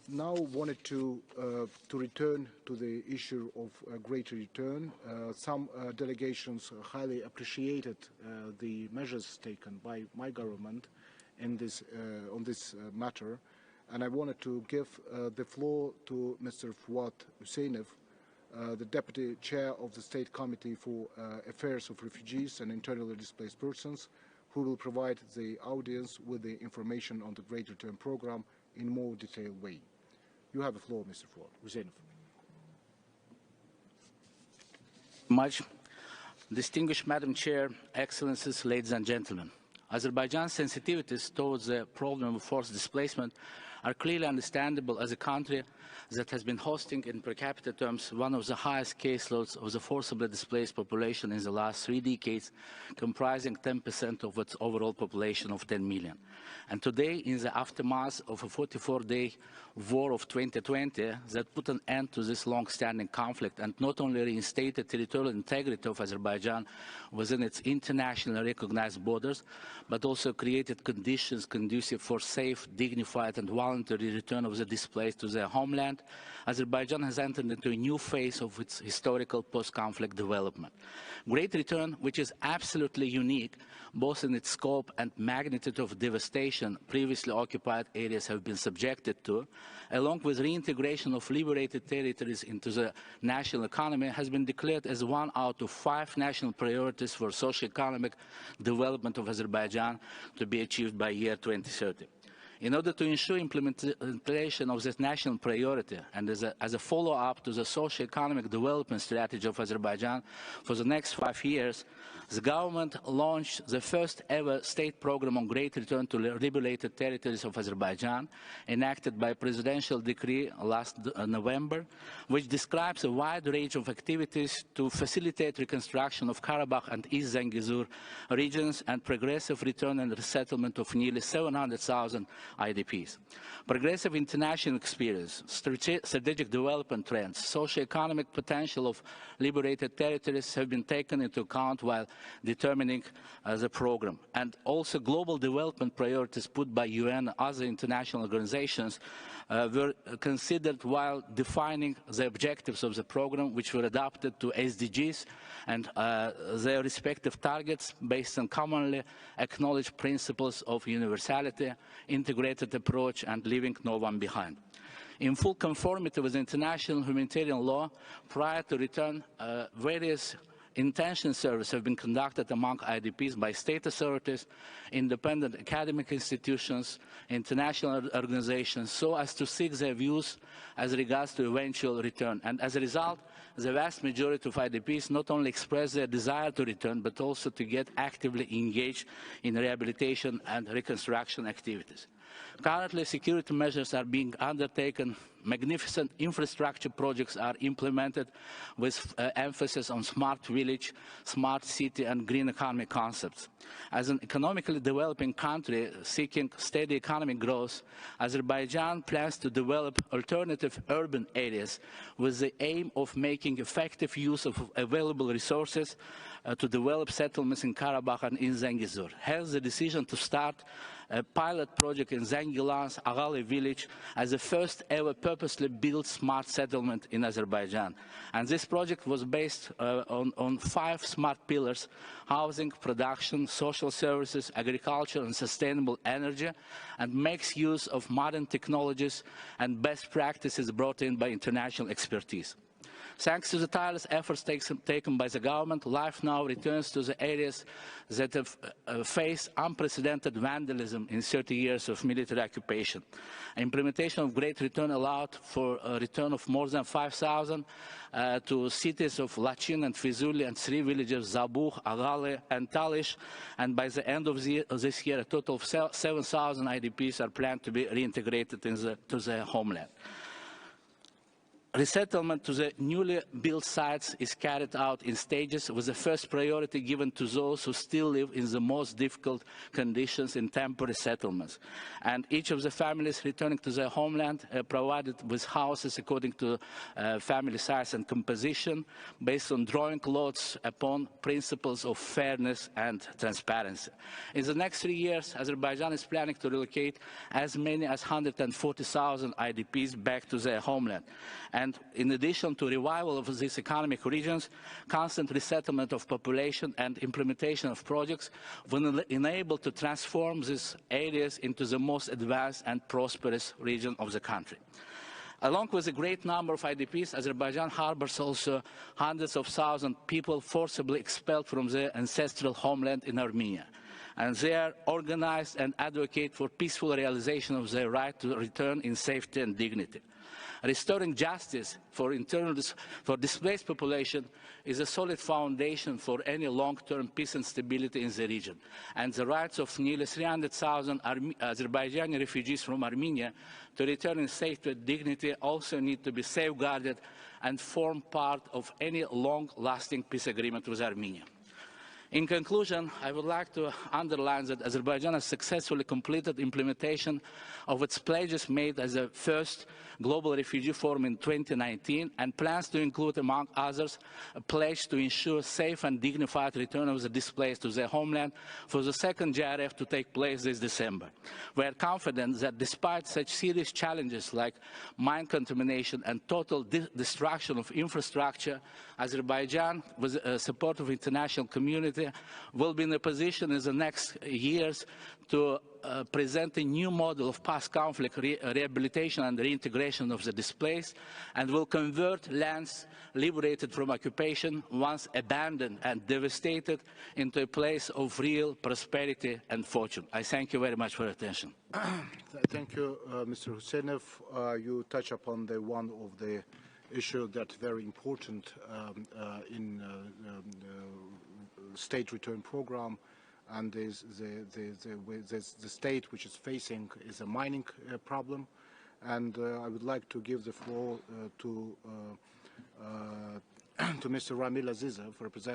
now wanted to return to the issue of greater return. Some delegations highly appreciated the measures taken by my government in this, on this matter, and I wanted to give the floor to Mr. Fuad Hüseynov, the Deputy Chair of the State Committee for Affairs of Refugees and Internally Displaced Persons, who will provide the audience with the information on the Great Return Program in more detailed way. You have the floor, Mr. Fuad Hüseynov. Much. Distinguished Madam Chair, Excellencies, ladies and gentlemen. Azerbaijan's sensitivities towards the problem of forced displacement are clearly understandable as a country that has been hosting in per capita terms one of the highest caseloads of the forcibly displaced population in the last 3 decades, comprising 10% of its overall population of 10 million. And today, in the aftermath of a 44-day war of 2020 that put an end to this long-standing conflict and not only reinstated territorial integrity of Azerbaijan within its internationally recognized borders, but also created conditions conducive for safe, dignified and voluntary return of the displaced to their homeland, Azerbaijan has entered into a new phase of its historical post-conflict development. Great Return, which is absolutely unique, both in its scope and magnitude of devastation previously occupied areas have been subjected to, along with reintegration of liberated territories into the national economy, has been declared as one out of 5 national priorities for socio-economic development of Azerbaijan to be achieved by year 2030. In order to ensure implementation of this national priority and as a follow-up to the socio-economic development strategy of Azerbaijan for the next 5 years, the government launched the first ever state program on Great Return to liberated territories of Azerbaijan, enacted by presidential decree last November, which describes a wide range of activities to facilitate reconstruction of Karabakh and East Zangezur regions and progressive return and resettlement of nearly 700,000 IDPs. Progressive international experience, strategic development trends, socio-economic potential of liberated territories have been taken into account while determining the program. And also global development priorities put by UN and other international organizations were considered while defining the objectives of the program, which were adapted to SDGs and their respective targets based on commonly acknowledged principles of universality, integrated approach, and leaving no one behind. In full conformity with international humanitarian law, prior to return, various intention surveys have been conducted among IDPs by state authorities, independent academic institutions, international organizations, so as to seek their views as regards to eventual return. And as a result, the vast majority of IDPs not only express their desire to return, but also to get actively engaged in rehabilitation and reconstruction activities. Currently, security measures are being undertaken, magnificent infrastructure projects are implemented with emphasis on smart village, smart city and green economy concepts. As an economically developing country seeking steady economic growth, Azerbaijan plans to develop alternative urban areas with the aim of making effective use of available resources to develop settlements in Karabakh and in Zangezur. Hence, the decision to start a pilot project in Zangilan's Agali village as the first ever purposely built smart settlement in Azerbaijan. And this project was based on 5 smart pillars: housing, production, social services, agriculture and sustainable energy, and makes use of modern technologies and best practices brought in by international expertise. Thanks to the tireless efforts taken by the government, life now returns to the areas that have faced unprecedented vandalism in 30 years of military occupation. Implementation of Great Return allowed for a return of more than 5,000 to cities of Lachin and Fizuli and 3 villages, Zabuh, Agali and Talish, and by the end of this year, a total of 7,000 IDPs are planned to be reintegrated to their homeland. Resettlement to the newly built sites is carried out in stages, with the first priority given to those who still live in the most difficult conditions in temporary settlements. And each of the families returning to their homeland provided with houses according to family size and composition, based on drawing lots upon principles of fairness and transparency. In the next 3 years, Azerbaijan is planning to relocate as many as 140,000 IDPs back to their homeland. And in addition to revival of these economic regions, constant resettlement of population and implementation of projects will enable to transform these areas into the most advanced and prosperous region of the country. Along with a great number of IDPs, Azerbaijan harbors also hundreds of thousands of people forcibly expelled from their ancestral homeland in Armenia. And they are organized and advocate for peaceful realization of their right to return in safety and dignity. Restoring justice for displaced population is a solid foundation for any long-term peace and stability in the region. And the rights of nearly 300,000 Azerbaijani refugees from Armenia to return in safety and dignity also need to be safeguarded and form part of any long-lasting peace agreement with Armenia. In conclusion, I would like to underline that Azerbaijan has successfully completed implementation of its pledges made as the first Global Refugee Forum in 2019 and plans to include, among others, a pledge to ensure safe and dignified return of the displaced to their homeland for the second GRF to take place this December. We are confident that despite such serious challenges like mine contamination and total destruction of infrastructure, Azerbaijan, with the support of the international community, will be in a position in the next years to present a new model of post-conflict rehabilitation and reintegration of the displaced, and will convert lands liberated from occupation, once abandoned and devastated, into a place of real prosperity and fortune. I thank you very much for your attention. Thank you, Mr. Hüseynov. You touch upon one of the issues that's very important in state return program, and the state which is facing is a mining problem. And I would like to give the floor to Mr. Ramil Azizov, representing